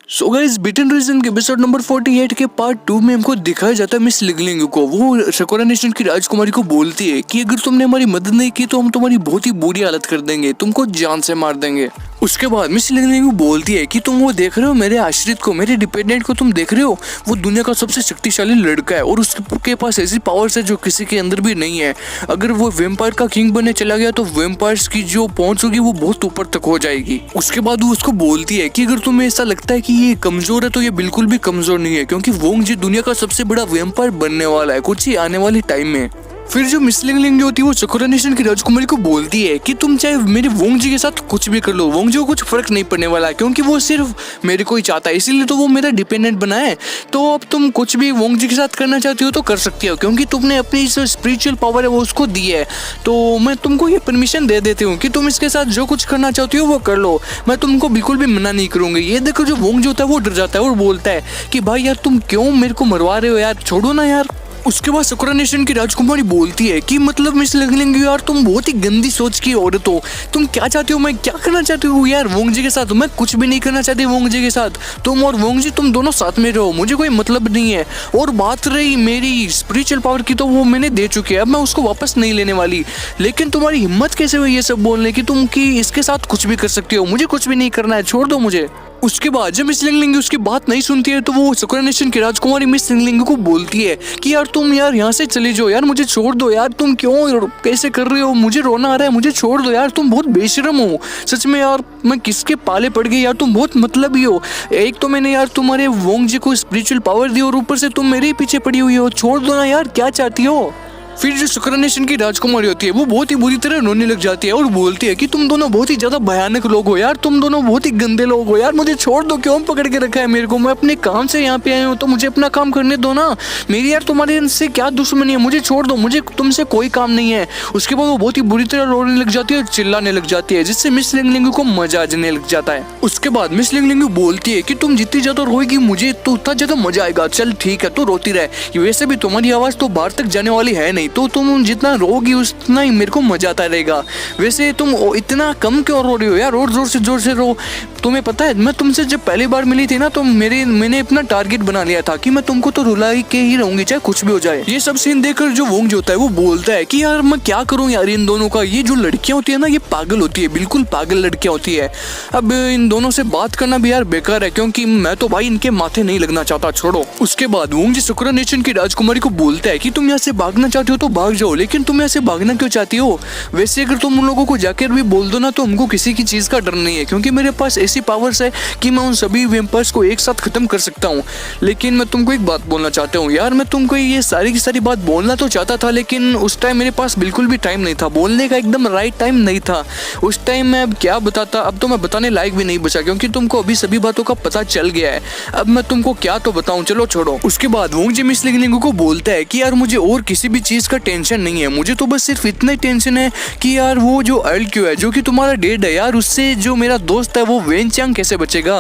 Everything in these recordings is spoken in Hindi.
सो गाइस, बिटन रीजन के एपिसोड नंबर 48 के पार्ट 2 में हमको दिखाया जाता है मिस लिंगलिंग को। वो शकुरा नेशन की राजकुमारी को बोलती है कि अगर तुमने हमारी मदद नहीं की तो हम तुम्हारी बहुत ही बुरी हालत कर देंगे, तुमको जान से मार देंगे। उसके बाद मिस लिंगलिंग बोलती है कि तुम वो देख रहे हो, मेरे आश्रित को, मेरे डिपेंडेंट को तुम देख रहे हो, वो दुनिया का सबसे शक्तिशाली लड़का है और उसके पास ऐसी पावर्स है जो किसी के अंदर भी नहीं है। अगर वो वेम्पायर का किंग बनने चला गया तो वेम्पायर्स की जो पहुंच होगी वो बहुत ऊपर तक हो जाएगी। उसके बाद वो उसको बोलती है कि अगर तुम्हें ऐसा लगता है कि ये कमजोर है तो ये बिल्कुल भी कमजोर नहीं है, क्योंकि वोंग जी दुनिया का सबसे बड़ा वेम्पायर बनने वाला है कुछ ही आने वाले टाइम में। फिर जो मिस लिंगलिंग होती है वो शकुरा नेशन की राजकुमारी को बोलती है कि तुम चाहे मेरे वोंग जी के साथ कुछ भी कर लो, वोंग जी को कुछ फर्क नहीं पड़ने वाला है, क्योंकि वो सिर्फ मेरे को ही चाहता है, इसीलिए तो वो मेरा डिपेंडेंट बना है। तो अब तुम कुछ भी वोंग जी के साथ करना चाहती हो तो कर सकती हो, क्योंकि तुमने अपनी जो स्पिरिचुअल पावर है वो उसको दी है। तो मैं तुमको ये परमिशन दे देती हूँ कि तुम इसके साथ जो कुछ करना चाहती हो वो कर लो, मैं तुमको बिल्कुल भी मना नहीं करूंगी। ये देखो, जो वोंग जी होता है वो डर जाता है और बोलता है कि भाई यार तुम क्यों मेरे को मरवा रहे हो यार, छोड़ो ना यार। उसके बाद शकुरा नेशन की राजकुमारी बोलती है कि मतलब मिस लिंगलिंग यार तुम बहुत ही गंदी सोच की औरत हो, तुम क्या चाहती हो, मैं क्या करना चाहती हूँ यार वोंग जी के साथ, मैं कुछ भी नहीं करना चाहती वोंग जी के साथ। तुम और वोंग जी तुम दोनों साथ में रहो, मुझे कोई मतलब नहीं है। और बात रही मेरी स्पिरिचुअल पावर की तो वो मैंने दे चुकी है, अब मैं उसको वापस नहीं लेने वाली। लेकिन तुम्हारी हिम्मत कैसे हुई ये सब बोलने की, तुम कि इसके साथ कुछ भी कर सकती हो, मुझे कुछ भी नहीं करना है, छोड़ दो मुझे। उसके बाद जब मिस लिंगलिंग उसकी बात नहीं सुनती है तो वो शकुरा नेशन की राजकुमारी मिस लिंगलिंग को बोलती है कि यार तुम यार यहाँ से चली जाओ यार, मुझे छोड़ दो यार, तुम क्यों कैसे कर रहे हो, मुझे रोना आ रहा है, मुझे छोड़ दो यार, तुम बहुत बेशरम हो सच में यार, मैं किसके पाले पड़ गई यार, तुम बहुत मतलबी हो। एक तो मैंने यार तुम्हारे वोंग जी को स्पिरिचुअल पावर दी और ऊपर से तुम मेरे ही पीछे पड़ी हुई हो, छोड़ दो ना यार, क्या चाहती हो। फिर जो शकुरा नेशन की राजकुमारी होती है वो बहुत ही बुरी तरह रोने लग जाती है और बोलती है कि तुम दोनों बहुत ही ज्यादा भयानक लोग हो यार, तुम दोनों बहुत ही गंदे लोग हो यार, मुझे छोड़ दो, क्यों पकड़ के रखा है मेरे को, मैं अपने काम से यहाँ पे आया हूँ तो मुझे अपना काम करने दो ना, मेरी यार तुम्हारे से क्या दुश्मनी है, मुझे छोड़ दो, मुझे तुमसे कोई काम नहीं है। उसके बाद वो बहुत ही बुरी तरह रोने लग जाती है और चिल्लाने लग जाती है, जिससे मिस लिंगलिंग को मजा आने लग जाता है। उसके बाद मिस लिंगलिंग बोलती है कि तुम जितनी ज्यादा रोएगी मुझे तो उतना ज्यादा मजा आएगा, चल ठीक है तो रोती रहे, वैसे भी तुम्हारी आवाज तो बाहर तक जाने वाली है नहीं, तो तुम जितना रोगी उतना ही मेरे को मजा आता रहेगा। वैसे तुम इतना कम क्यों रो रही हो यार, और जोर से रो। तुम्हें पता है मैं तुमसे जब पहली बार मिली थी ना तो मैंने अपना टारगेट बना लिया था कि मैं तुमको तो रुला के ही रहूंगी चाहे कुछ भी हो जाए। ये सब सीन देखकर जो वोंग जो होता है वो बोलता है कि यार मैं क्या करूं यार इन दोनों का, ये जो लड़कियां होती है ना ये पागल होती है, बिल्कुल पागल लड़कियां होती है। अब इन दोनों से बात करना भी यार बेकार है, क्योंकि मैं तो भाई इनके माथे नहीं लगना चाहता, छोड़ो। उसके बाद वोंग जी शकुरा नेशन की राजकुमारी को बोलता है कि तुम यहाँ से भागना चाहते हो तो भाग जाओ, लेकिन तुम ऐसे भागना क्यों चाहती हो। वैसे अगर तुम उन लोगों को जाकर भी बोल दो ना तो हमको किसी की चीज का डर नहीं है, क्योंकि मेरे पास ऐसी पावर्स है कि मैं उन सभी वेम्पायर्स को एक साथ खत्म कर सकता हूँ। लेकिन मैं तुमको एक बात बोलना चाहता हूँ यार, मैं तुमको ये सारी की सारी बात बोलना तो चाहता था, लेकिन उस टाइम मेरे पास बिल्कुल भी टाइम नहीं था, बोलने का एकदम राइट टाइम नहीं था उस टाइम। मैं अब क्या बताता, अब तो मैं बताने लायक भी नहीं बचा, क्योंकि तुमको अभी सभी बातों का पता चल गया है, अब मैं तुमको क्या तो बताऊं, चलो छोड़ो। उसके बाद वोंग जी मिस लिंगलिंग को बोलता है कि यार मुझे और किसी भी चीज का टेंशन नहीं है, मुझे तो बस सिर्फ इतना ही टेंशन है कि यार वो जो अर्ल क्यों है जो कि तुम्हारा डेड है यार, उससे जो मेरा दोस्त है वो वेन चांग कैसे बचेगा।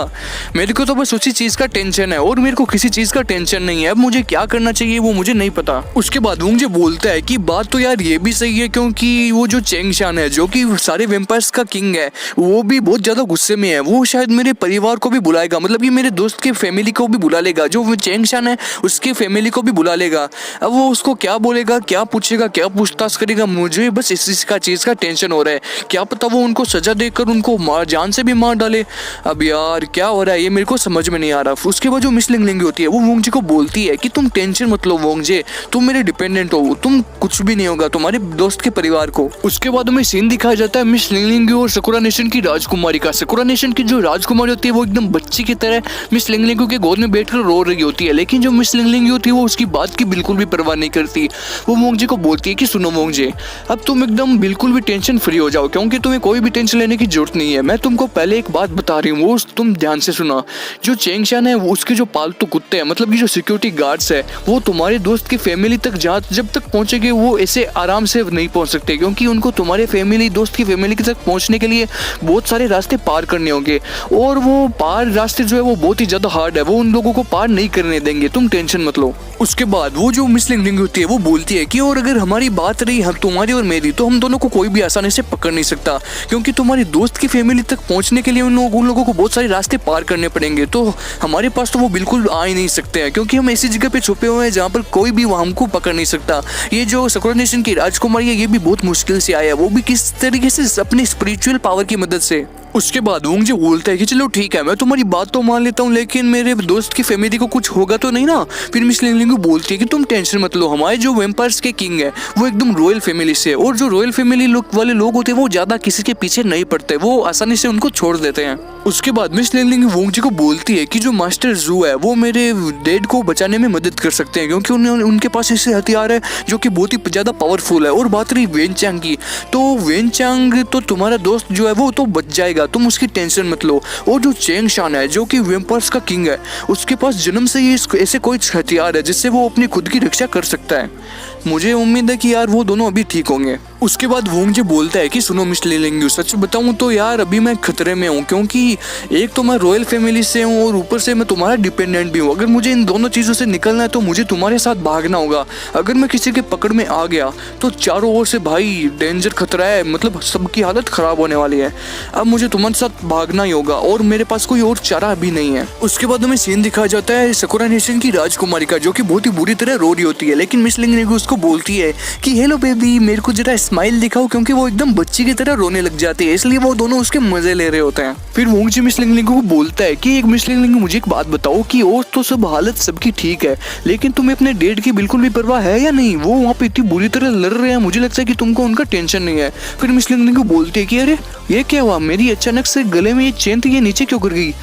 मेरे को तो बस उसी चीज का टेंशन है और मेरे को किसी चीज का टेंशन नहीं है, अब मुझे क्या करना चाहिए वो मुझे नहीं पता। उसके बाद वोंग जी बोलता है कि बात तो यार ये भी सही है, क्योंकि वो जो चेंग शान है जो कि सारे वेम्पायर्स का किंग है वो भी बहुत ज्यादा गुस्से में है, वो शायद मेरे परिवार को भी बुलाएगा, मतलब ये मेरे दोस्त के फैमिली को भी बुला लेगा, जो चेंग शान है उसके फैमिली को भी बुला लेगा। अब वो उसको क्या बोलेगा, क्या पूछेगा, क्या पूछताछ करेगा, मुझे बस इस चीज का टेंशन हो रहा है, क्या पता वो उनको सजा देकर उनको जान से भी मार डाले। अब यार क्या हो रहा है ये मेरे को समझ में नहीं आ रहा। उसके बाद जो मिस लिंगलिंग होती है वो वोंग जी को बोलती है कि तुम टेंशन मत लो वोंग जी, तुम मेरे डिपेंडेंट हो, तुम कुछ भी नहीं होगा तुम्हारे दोस्त के परिवार को। उसके बाद हमें सीन दिखाया जाता है मिस लिंगलिंग और शकुरा नेशन की राजकुमारी का। शकुरा नेशन की जो राजकुमारी होती है वो एकदम बच्ची की तरह मिस लिंगलिंग के गोद में बैठकर रो रही होती है, लेकिन जो मिस लिंगलिंग होती है वो उसकी बात की बिल्कुल भी परवाह नहीं करती। वो वोंग जी को बोलती है कि सुनो वोंग जी, अब तुम एकदम बिल्कुल भी टेंशन फ्री हो जाओ, क्योंकि तुम्हें कोई भी टेंशन लेने की जरूरत नहीं है। मैं तुमको पहले एक बात बता रही हूँ, वो तुम ध्यान से सुना। जो चेंग शान है उसके जो पालतू कुत्ते हैं, मतलब कि जो सिक्योरिटी गार्ड्स है, वो तुम्हारे दोस्त की फैमिली तक जब तक पहुंचेंगे वो ऐसे आराम से नहीं पहुंच सकते, क्योंकि उनको तुम्हारे फैमिली दोस्त की फैमिली तक पहुंचने के लिए बहुत सारे रास्ते पार करने होंगे, और वो पार रास्ते जो है वो बहुत ही ज्यादा हार्ड है, वो उन लोगों को पार नहीं करने देंगे, तुम टेंशन मत लो। उसके बाद वो जो मिस लिंगलिंग होती है वो बोलती है कि और अगर हमारी बात रही हम तुम्हारी और मेरी, तो हम दोनों को कोई भी आसानी से पकड़ नहीं सकता, क्योंकि तुम्हारी दोस्त की फैमिली तक पहुंचने के लिए उन लोगों को बहुत सारे रास्ते पार करने पड़ेंगे। तो हमारे पास तो वो बिल्कुल आ ही नहीं सकते हैं, क्योंकि हम ऐसी जगह पे छुपे हुए हैं जहाँ पर कोई भी हमको पकड़ नहीं सकता। ये जो सकुरा नेशन की राजकुमारी है, ये भी बहुत मुश्किल से आया, वो भी किस तरीके से, अपनी स्पिरिचुअल पावर की मदद से। उसके बाद वोंग जी बोलता है कि चलो ठीक है, मैं तुम्हारी बात तो मान लेता हूँ, लेकिन मेरे दोस्त की फैमिली को कुछ होगा तो नहीं ना। फिर मिस लिंगलिंग को बोलती है कि तुम टेंशन मत लो, हमारे जो वैम्पायर्स के किंग है वो एकदम रॉयल फैमिली से, और जो रॉयल फैमिली वाले लोग होते हैं वो ज्यादा किसी के पीछे नहीं पड़ते, वो आसानी से उनको छोड़ देते हैं। उसके बाद मिस लिंगलिंग वोंग जी को बोलती है कि जो मास्टर जू है वो मेरे डैड को बचाने में मदद कर सकते हैं, क्योंकि उनके पास ऐसे हथियार है जो कि बहुत ही ज्यादा पावरफुल है। और बात रही वेनचांग की, तो वेनचांग तो तुम्हारा दोस्त जो है वो तो बच जाएगा, तुम उसकी टेंशन मत लो। और जो चेंग शान है जो कि वैम्पायर्स का किंग है, उसके पास जन्म से ही ऐसे कोई हथियार है जिससे वो अपनी खुद की रक्षा कर सकता है। मुझे उम्मीद है कि यार वो दोनों अभी ठीक होंगे। उसके बाद वोंग जी बोलता है कि सुनो मिस लिंगलिंग, सच बताऊं तो यार अभी मैं खतरे में हूँ, क्योंकि एक तो मैं रॉयल फैमिली से हूँ और ऊपर से मैं तुम्हारा डिपेंडेंट भी हूँ। अगर मुझे इन दोनों चीज़ों से निकलना है तो मुझे तुम्हारे साथ भागना होगा। अगर मैं किसी के पकड़ में आ गया तो चारों ओर से भाई डेंजर खतरा है, मतलब सबकी हालत खराब होने वाली है। अब मुझे तुम्हारे साथ भागना ही होगा और मेरे पास कोई और चारा भी नहीं है। उसके बाद हमें सीन दिखाया जाता है सकुरा नेशन की राजकुमारी का, जो कि बहुत ही बुरी तरह रो रही होती है, लेकिन मिस लिंगलिंग उसको बोलती है कि हेलो बेबी, मेरे को जरा स्माइल दिखाओ, क्योंकि वो एकदम बच्ची की तरह रोने लग जाती है, इसलिए वो दोनों उसके मजे ले रहे होते हैं। फिर वोंग जी मिस लिंगलिंग को बोलता है कि एक मिस लिंगलिंग, मुझे एक बात बताओ कि और तो सब हालत सबकी ठीक है, लेकिन तुम्हें अपने डेड की बिल्कुल भी परवाह है या नहीं? वो वहाँ पे इतनी बुरी तरह लड़ रहे हैं, मुझे लगता है कि तुमको उनका टेंशन नहीं है। फिर मिस लिंगलिंग को बोलती है कि अरे ये क्या हुआ, मेरी अचानक से गले में ये चेन थी, ये नीचे क्यों गिर गई?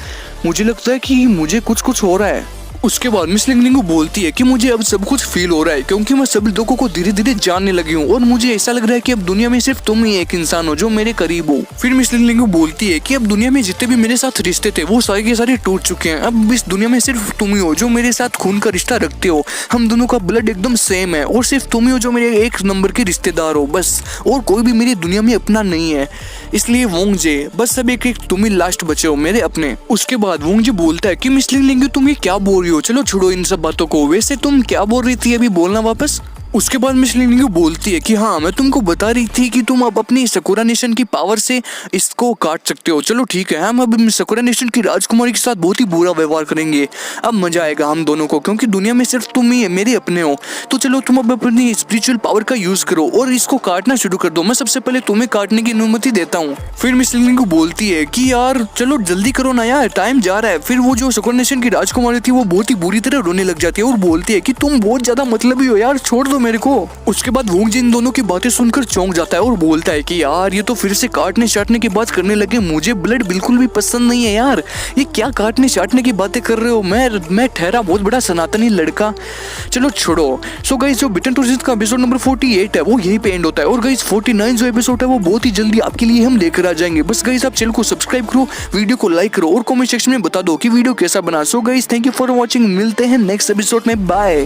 मुझे लगता है कि मुझे कुछ हो रहा है। उसके बाद मिस लिंगलिंग को बोलती है कि मुझे अब सब कुछ फील हो रहा है, क्योंकि मैं सभी लोगों को धीरे धीरे जानने लगी हूँ, और मुझे ऐसा लग रहा है कि अब दुनिया में सिर्फ तुम ही एक इंसान हो जो मेरे करीब हो। फिर मिस लिंगलिंग को बोलती है कि अब दुनिया में जितने भी मेरे साथ रिश्ते थे वो सारे के सारे टूट चुके हैं, अब इस दुनिया में सिर्फ तुम ही हो जो मेरे साथ खून का रिश्ता रखते हो, हम दोनों का ब्लड एकदम सेम है, और सिर्फ तुम ही हो जो मेरे एक नंबर के रिश्तेदार हो बस, और कोई भी मेरी दुनिया में अपना नहीं है। इसलिए वोंग जे बस सब एक तुम ही लास्ट बचे हो मेरे अपने। उसके बाद वोंग जी बोलता है कि मिस लिंगलिंग तुम ये क्या बोल रही हो, चलो छोड़ो इन सब बातों को, वैसे तुम क्या बोल रही थी अभी बोलना वापस। उसके बाद मिस लिंगलिंग बोलती है कि हाँ, मैं तुमको बता रही थी कि तुम अब अपनी सकुरा नेशन की पावर से इसको काट सकते हो। चलो ठीक है, हम अब सकुरा नेशन की राजकुमारी के साथ बहुत ही बुरा व्यवहार करेंगे, अब मजा आएगा हम दोनों को, क्योंकि दुनिया में सिर्फ तुम ही मेरे अपने हो। तो चलो तुम अब अपनी स्पिरिचुअल पावर का यूज करो और इसको काटना शुरू कर दो, मैं सबसे पहले तुम्हें काटने की अनुमति देता हूँ। फिर मिस लिंगलिंग बोलती है कि यार चलो जल्दी करो ना यार, टाइम जा रहा है। फिर वो जो सकुरा नेशन की राजकुमारी थी वो बहुत ही बुरी तरह रोने लग जाती है और बोलती है कि तुम बहुत ज्यादा मतलबी हो यार, छोड़ दो मेरे को। उसके बाद वोंग जी इन दोनों की बातें सुनकर चौंक जाता है और बोलता है कि यार ये तो फिर से काटने चाटने की बात करने लगे, मुझे ब्लड बिल्कुल भी पसंद नहीं है यार, ये क्या काटने चाटने की बातें कर रहे हो, मैं ठहरा बहुत बड़ा सनातनी लड़का, चलो छोड़ो। सो गाइस जो बिटन टू का एपिसोड नंबर 48 है वो यहीं पे एंड होता है, और गाइस 49 जो एपिसोड है वो बहुत ही जल्दी आपके लिए हम लेकर आ जाएंगे। बस गाइस आप चैनल को सब्सक्राइब करो, वीडियो को लाइक करो और कमेंट सेक्शन में बता दो कि वीडियो कैसा बना। So guys thank you for watching, मिलते हैं नेक्स्ट एपिसोड में, बाय।